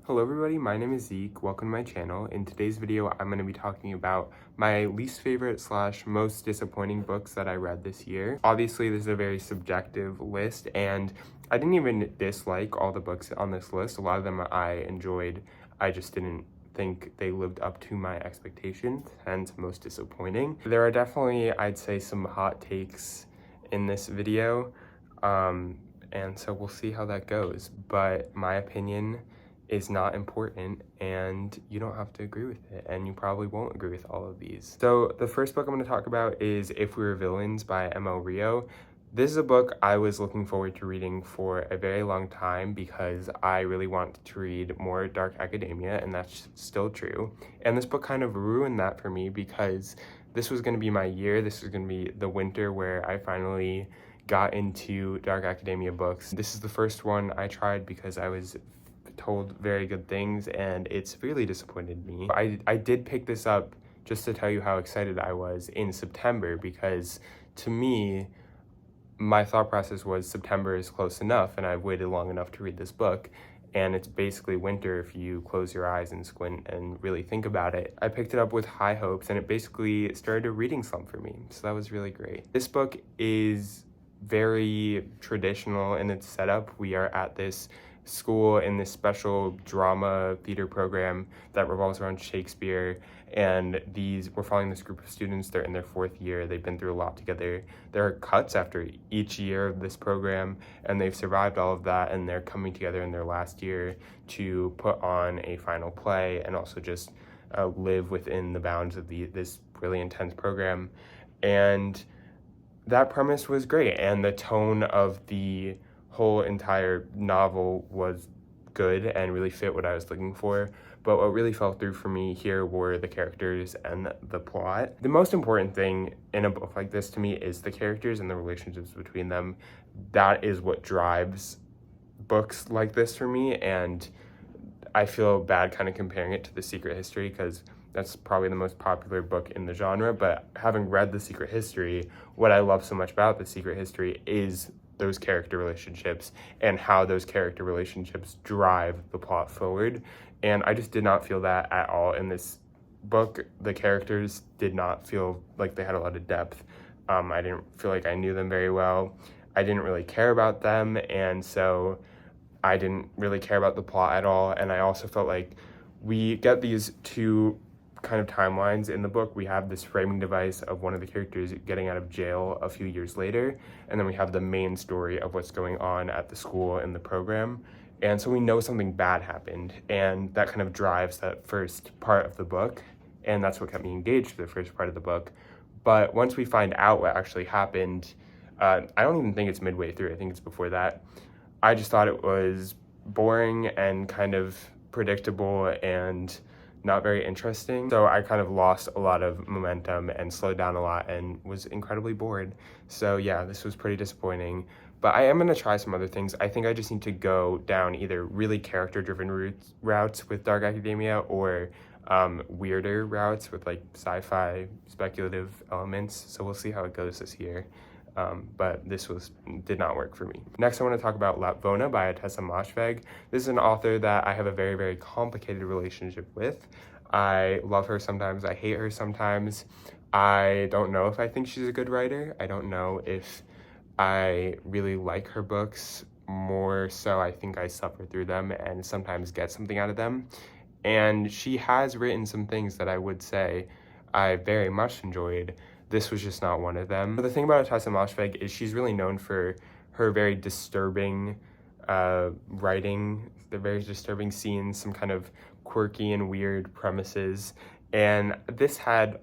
Hello everybody, my name is Zeke. Welcome to my channel. In today's video, I'm going to be talking about my least favorite / most disappointing books that I read this year. Obviously, this is a very subjective list, and I didn't even dislike all the books on this list. A lot of them I enjoyed. I just didn't think they lived up to my expectations, hence most disappointing. There are definitely, I'd say, some hot takes in this video, and so we'll see how that goes. But my opinion is not important, and you don't have to agree with it, and you probably won't agree with all of these. So the first book I'm going to talk about is If We Were Villains by M.L. Rio. This is a book I was looking forward to reading for a very long time because I really want to read more dark academia, and that's still true. And this book kind of ruined that for me because this was going to be my year. This was going to be the winter where I finally got into dark academia books. This is the first one I tried because I was told very good things, and it severely disappointed me. I did pick this up just to tell you how excited I was in September, because to me, my thought process was September is close enough and I've waited long enough to read this book, and it's basically winter if you close your eyes and squint and really think about it. I picked it up with high hopes, and it basically started a reading slump for me, so that was really great. This book is very traditional in its setup. We are at this school in this special drama theater program that revolves around Shakespeare, and we're following this group of students. They're in their 4th year. They've been through a lot together. There are cuts after each year of this program, and they've survived all of that, and they're coming together in their last year to put on a final play and also just live within the bounds of this really intense program. And that premise was great, and the tone of the whole entire novel was good and really fit what I was looking for. But what really fell through for me here were the characters and the plot. The most important thing in a book like this to me is the characters and the relationships between them. That is what drives books like this for me, and I feel bad kind of comparing it to The Secret History because that's probably the most popular book in the genre. But having read The Secret History, what I love so much about The Secret History is those character relationships and how those character relationships drive the plot forward. And I just did not feel that at all in this book. The characters did not feel like they had a lot of depth. I didn't feel like I knew them very well. I didn't really care about them, and so I didn't really care about the plot at all. And I also felt like we get these two kind of timelines in the book. We have this framing device of one of the characters getting out of jail a few years later, and then we have the main story of what's going on at the school in the program. And so we know something bad happened, and that kind of drives that first part of the book, and that's what kept me engaged for the first part of the book. But once we find out what actually happened, I don't even think it's midway through, I think it's before that, I just thought it was boring and kind of predictable and not very interesting. So I kind of lost a lot of momentum and slowed down a lot and was incredibly bored. So yeah, this was pretty disappointing. But I am going to try some other things. I think I just need to go down either really character-driven routes with dark academia or weirder routes with like sci-fi speculative elements. So we'll see how it goes this year. But this did not work for me. Next, I want to talk about Vona by Tessa Moshfegh. This is an author that I have a very, very complicated relationship with. I love her sometimes, I hate her sometimes. I don't know if I think she's a good writer. I don't know if I really like her books. More so, I think I suffer through them and sometimes get something out of them. And she has written some things that I would say I very much enjoyed. This was just not one of them. But the thing about Tessa Moshfegh is she's really known for her very disturbing writing, the very disturbing scenes, some kind of quirky and weird premises. And this had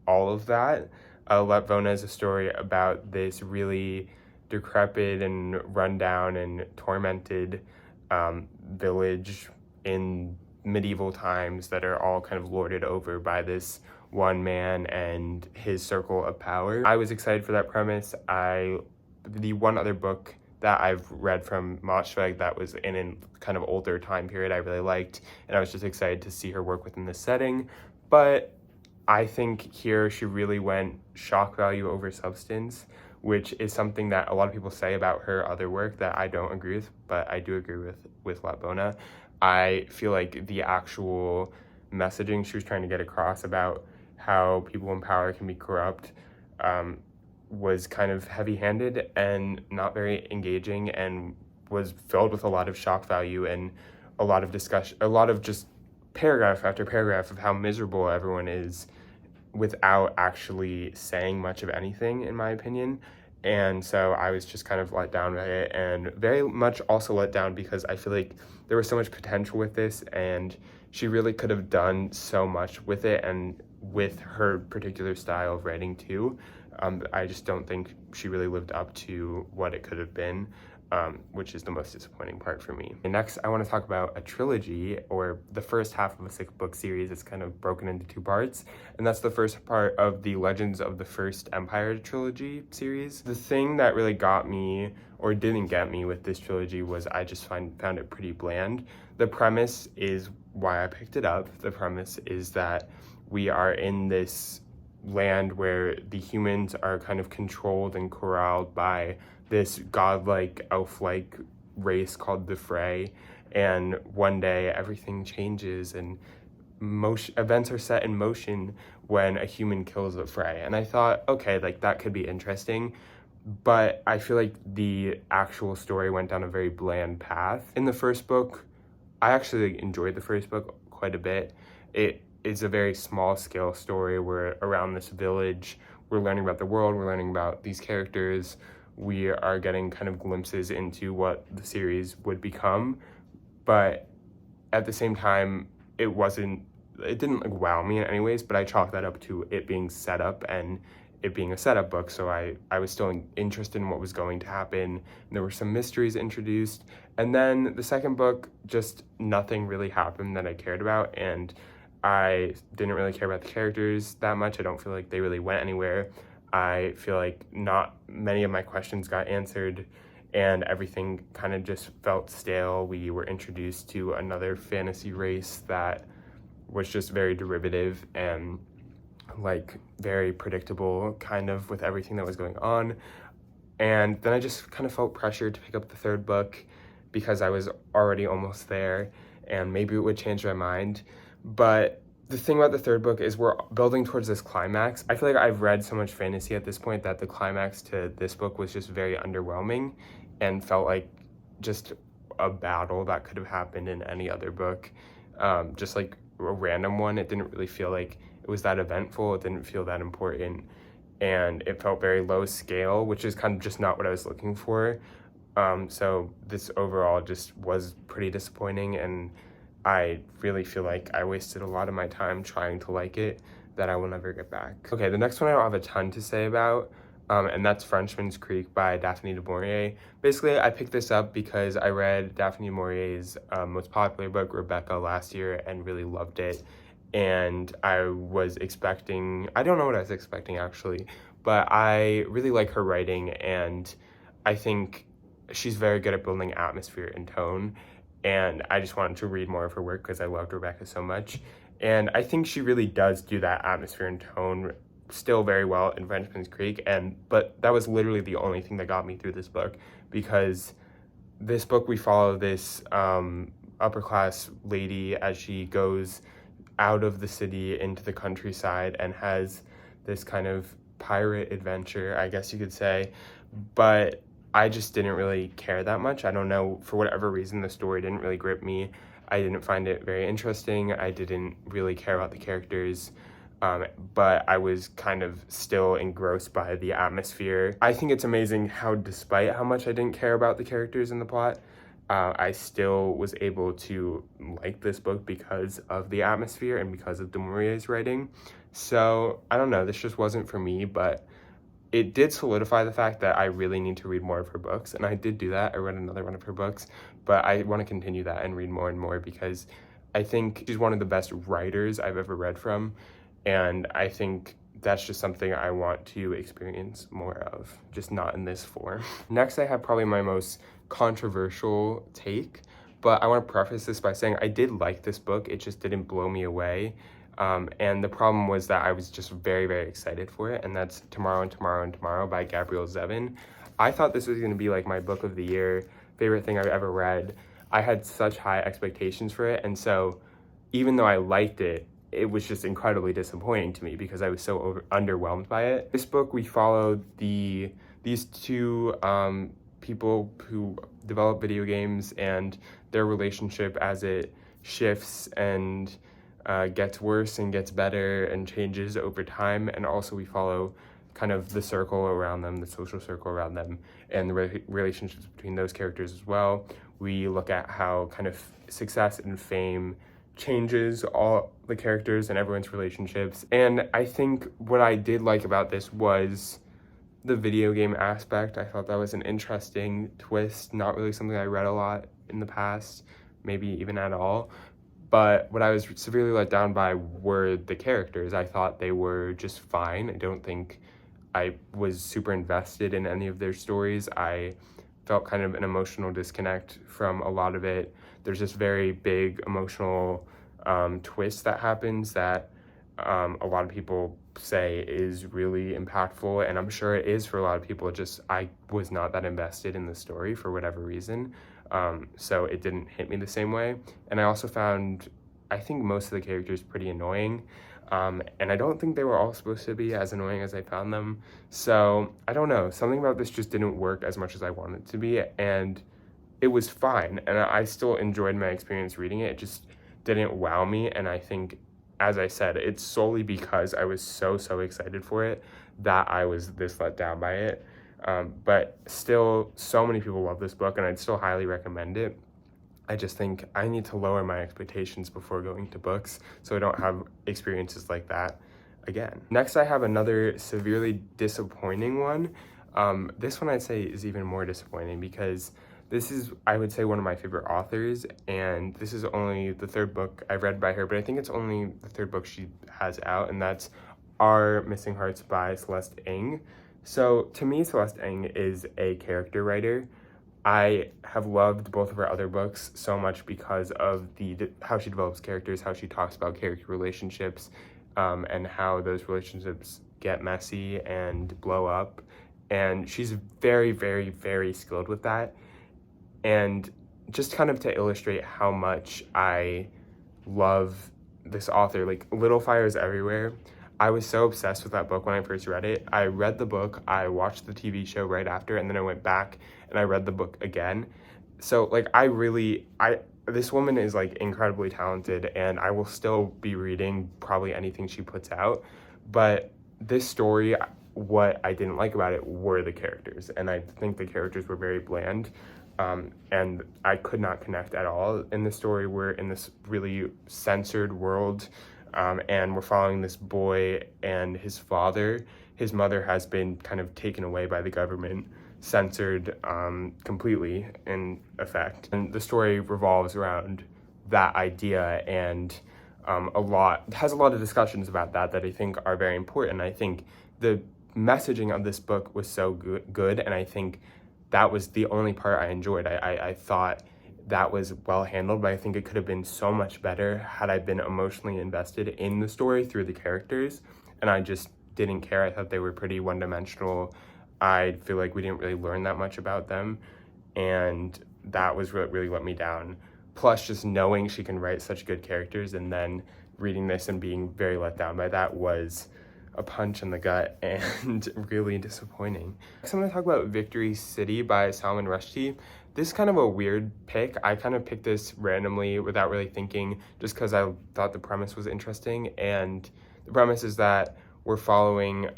all of that. Vona is a story about this really decrepit and rundown and tormented village in medieval times that are all kind of lorded over by this one man and his circle of power. I was excited for that premise. The one other book that I've read from Moshfegh that was in a kind of older time period I really liked, and I was just excited to see her work within this setting. But I think here she really went shock value over substance, which is something that a lot of people say about her other work that I don't agree with, but I do agree with Vona. I feel like the actual messaging she was trying to get across about how people in power can be corrupt was kind of heavy-handed and not very engaging, and was filled with a lot of shock value and a lot of discussion, a lot of just paragraph after paragraph of how miserable everyone is without actually saying much of anything, in my opinion. And so I was just kind of let down by it, and very much also let down because I feel like there was so much potential with this, and she really could have done so much with it, and with her particular style of writing too. I just don't think she really lived up to what it could have been, which is the most disappointing part for me. And next, I want to talk about a trilogy, or the first half of a 6-book series. It's kind of broken into 2 parts, and that's the first part of the Legends of the First Empire trilogy series. The thing that really got me, or didn't get me, with this trilogy was I just found it pretty bland. The premise is why I picked it up. The premise is that we are in this land where the humans are kind of controlled and corralled by this godlike, elf-like race called the Frey, and one day everything changes and events are set in motion when a human kills the Frey. And I thought, okay, like that could be interesting, but I feel like the actual story went down a very bland path. In the first book, I actually enjoyed the first book quite a bit. It is a very small scale story. We're around this village, we're learning about the world, we're learning about these characters, we are getting kind of glimpses into what the series would become, but at the same time, it didn't like wow me in any ways, but I chalk that up to it being set up and it being a setup book, so I was still interested in what was going to happen, and there were some mysteries introduced, and then the second book, just nothing really happened that I cared about, and I didn't really care about the characters that much. I don't feel like they really went anywhere. I feel like not many of my questions got answered, and everything kind of just felt stale. We were introduced to another fantasy race that was just very derivative and like very predictable kind of with everything that was going on. And then I just kind of felt pressured to pick up the third book because I was already almost there and maybe it would change my mind. But the thing about the third book is we're building towards this climax. I feel like I've read so much fantasy at this point that the climax to this book was just very underwhelming and felt like just a battle that could have happened in any other book. Just like a random one. It didn't really feel like it was that eventful. It didn't feel that important. And it felt very low scale, which is kind of just not what I was looking for. So this overall just was pretty disappointing, and I really feel like I wasted a lot of my time trying to like it that I will never get back. Okay, the next one I don't have a ton to say about, and that's Frenchmans Creek by Daphne du Maurier. Basically, I picked this up because I read Daphne du Maurier's most popular book, Rebecca, last year and really loved it. And I was expecting, I don't know what I was expecting actually, but I really like her writing, and I think she's very good at building atmosphere and tone. And I just wanted to read more of her work because I loved Rebecca so much. And I think she really does do that atmosphere and tone still very well in Frenchman's Creek. But that was literally the only thing that got me through this book, because this book we follow this upper class lady as she goes out of the city into the countryside and has this kind of pirate adventure, I guess you could say. But I just didn't really care that much. I don't know, for whatever reason, the story didn't really grip me. I didn't find it very interesting. I didn't really care about the characters, but I was kind of still engrossed by the atmosphere. I think it's amazing how, despite how much I didn't care about the characters in the plot, I still was able to like this book because of the atmosphere and because of du Maurier's writing. So, I don't know, this just wasn't for me, but it did solidify the fact that I really need to read more of her books, and I did do that. I read another one of her books, but I want to continue that and read more and more because I think she's one of the best writers I've ever read from, and I think that's just something I want to experience more of, just not in this form. Next, I have probably my most controversial take, but I want to preface this by saying I did like this book. It just didn't blow me away. And the problem was that I was just very, very excited for it, and that's Tomorrow and Tomorrow and Tomorrow by Gabrielle Zevin. I thought this was going to be like my book of the year, favorite thing I've ever read. I had such high expectations for it, and so even though I liked it, it was just incredibly disappointing to me because I was so underwhelmed by it. This book, we followed these two people who develop video games and their relationship as it shifts and gets worse and gets better and changes over time. And also we follow kind of the circle around them, the social circle around them, and the relationships between those characters as well. We look at how kind of success and fame changes all the characters and everyone's relationships. And I think what I did like about this was the video game aspect. I thought that was an interesting twist, not really something I read a lot in the past, maybe even at all. But what I was severely let down by were the characters. I thought they were just fine. I don't think I was super invested in any of their stories. I felt kind of an emotional disconnect from a lot of it. There's this very big emotional twist that happens that a lot of people say is really impactful, and I'm sure it is for a lot of people. Just I was not that invested in the story for whatever reason, so it didn't hit me the same way. And I also found, I think, most of the characters pretty annoying, and I don't think they were all supposed to be as annoying as I found them. So I don't know, something about this just didn't work as much as I wanted it to be, and it was fine, and I still enjoyed my experience reading it. It just didn't wow me, and I think, as I said, it's solely because I was so excited for it that I was this let down by it. But still, so many people love this book, and I'd still highly recommend it. I just think I need to lower my expectations before going to books so I don't have experiences like that again. Next, I have another severely disappointing one. This one I'd say is even more disappointing because this is, I would say, one of my favorite authors, and this is only the third book I've read by her, but I think it's only the third book she has out, and that's Our Missing Hearts by Celeste Ng. So to me, Celeste Ng is a character writer. I have loved both of her other books so much because of how she develops characters, how she talks about character relationships, and how those relationships get messy and blow up. And she's very skilled with that. And just kind of to illustrate how much I love this author, like Little Fires Everywhere, I was so obsessed with that book when I first read it. I read the book, I watched the TV show right after, and then I went back and I read the book again. So like this woman is like incredibly talented, and I will still be reading probably anything she puts out. But this story, what I didn't like about it were the characters, and I think the characters were very bland. And I could not connect at all in the story. We're in this really censored world, and we're following this boy and his father. His mother has been kind of taken away by the government, censored completely in effect. And the story revolves around that idea, and has a lot of discussions about that I think are very important. I think the messaging of this book was so good, and I think that was the only part I enjoyed. I thought that was well handled, but I think it could have been so much better had I been emotionally invested in the story through the characters, and I just didn't care. I thought they were pretty one-dimensional. I feel like we didn't really learn that much about them, and that was what really let me down. Plus, just knowing she can write such good characters and then reading this and being very let down by that was a punch in the gut and really disappointing. Next, I'm going to talk about Victory City by Salman Rushdie. This is kind of a weird pick. I kind of picked this randomly without really thinking, just because I thought the premise was interesting. And the premise is that we're following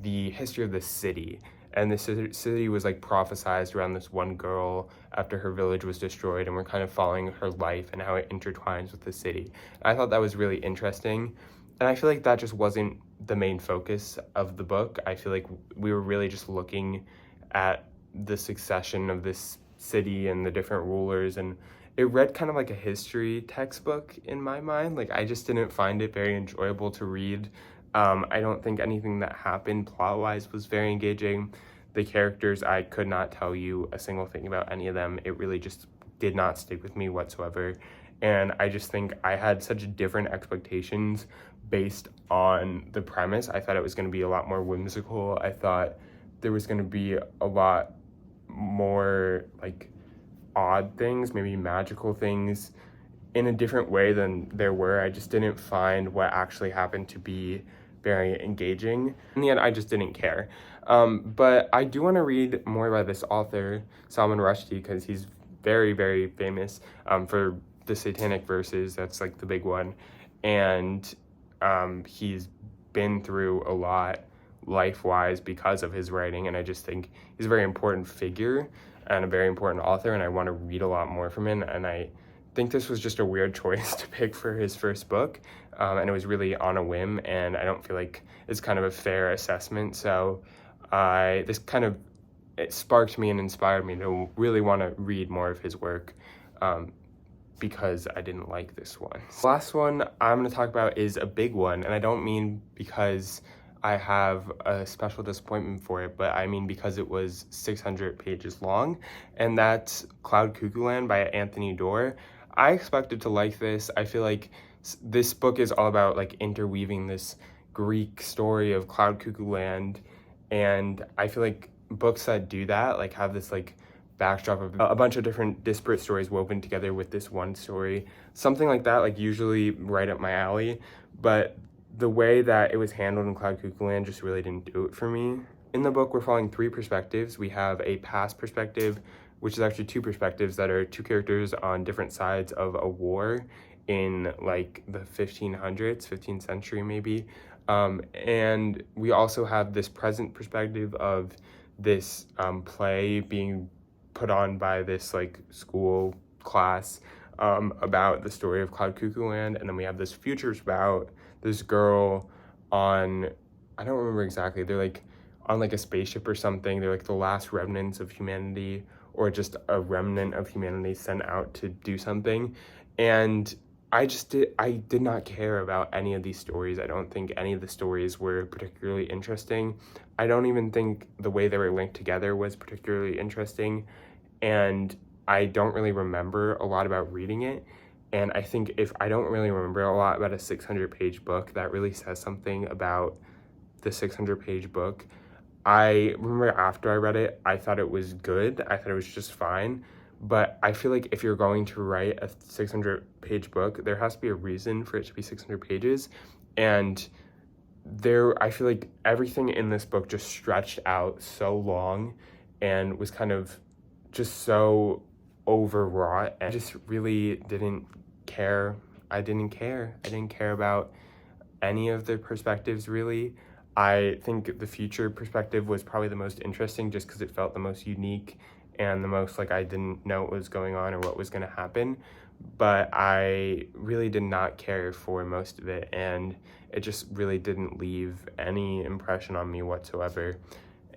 the history of the city. And the city was like prophesized around this one girl after her village was destroyed, and we're kind of following her life and how it intertwines with the city. I thought that was really interesting. And I feel like that just wasn't the main focus of the book. I feel like we were really just looking at the succession of this city and the different rulers, and it read kind of like a history textbook in my mind. Like, I just didn't find it very enjoyable to read. I don't think anything that happened plot-wise was very engaging. The characters, I could not tell you a single thing about any of them. It really just did not stick with me whatsoever. And I just think I had such different expectations based on the premise. I thought it was going to be a lot more whimsical. I thought there was going to be a lot more like odd things, maybe magical things, in a different way than there were. I just didn't find what actually happened to be very engaging. In the end, I just didn't care. But I do want to read more by this author, Salman Rushdie, because he's very, very famous for the Satanic Verses. That's like the big one. And he's been through a lot life-wise because of his writing, and I just think he's a very important figure and a very important author, and I want to read a lot more from him. And I think this was just a weird choice to pick for his first book, and it was really on a whim, and I don't feel like it's kind of a fair assessment. So this kind of, it sparked me and inspired me to really want to read more of his work, because I didn't like this one. The last one I'm going to talk about is a big one, and I don't mean because I have a special disappointment for it, but I mean because it was 600 pages long, and that's Cucul by Anthony Doerr. I expected to like this. I feel like this book is all about like interweaving this Greek story of Cucul, and I feel like books that do that like have this like backdrop of a bunch of different disparate stories woven together with this one story. Something like that, like usually right up my alley, but the way that it was handled in Cucul just really didn't do it for me. In the book, we're following three perspectives. We have a past perspective, which is actually two perspectives that are two characters on different sides of a war in like the 1500s, 15th century maybe. And we also have this present perspective of this play being put on by this like school class about the story of Cucul, and then we have this futures about this girl on, I don't remember exactly, they're like on like a spaceship or something. They're like the last remnants of humanity, or just a remnant of humanity sent out to do something. And I did not care about any of these stories. I don't think any of the stories were particularly interesting. I don't even think the way they were linked together was particularly interesting. And I don't really remember a lot about reading it. And I think if I don't really remember a lot about a 600-page book, that really says something about the 600-page book. I remember after I read it, I thought it was good. I thought it was just fine. But I feel like if you're going to write a 600-page book, there has to be a reason for it to be 600 pages. And I feel like everything in this book just stretched out so long and was kind of just so overwrought. I just really didn't care. I didn't care about any of the perspectives, really. I think the future perspective was probably the most interesting, just because it felt the most unique and the most like I didn't know what was going on or what was going to happen. But I really did not care for most of it, and it just really didn't leave any impression on me whatsoever.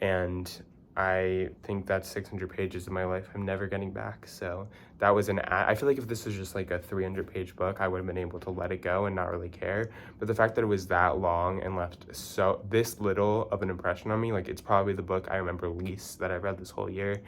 And I think that's 600 pages of my life I'm never getting back. So that was I feel like if this was just like a 300-page book, I would have been able to let it go and not really care. But the fact that it was that long and left this little of an impression on me, like it's probably the book I remember least that I've read this whole year,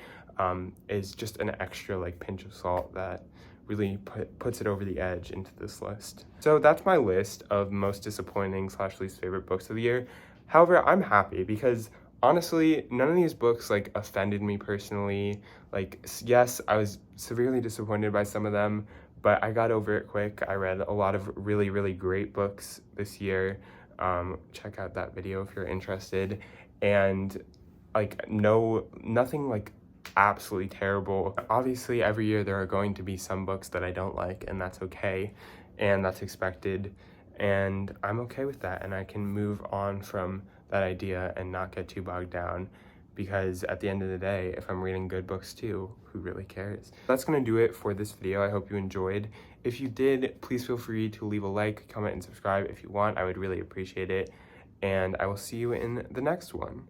is just an extra like pinch of salt that really puts it over the edge into this list. So that's my list of most disappointing / least favorite books of the year. However, I'm happy because honestly, none of these books like offended me personally. Like, yes, I was severely disappointed by some of them, but I got over it quick. I read a lot of really, really great books this year. Check out that video if you're interested. And like nothing like absolutely terrible. Obviously, every year there are going to be some books that I don't like, and that's okay, and that's expected, and I'm okay with that, and I can move on from that idea and not get too bogged down, because at the end of the day, if I'm reading good books too, who really cares? That's gonna do it for this video. I hope you enjoyed. If you did, please feel free to leave a like, comment, and subscribe if you want. I would really appreciate it, and I will see you in the next one.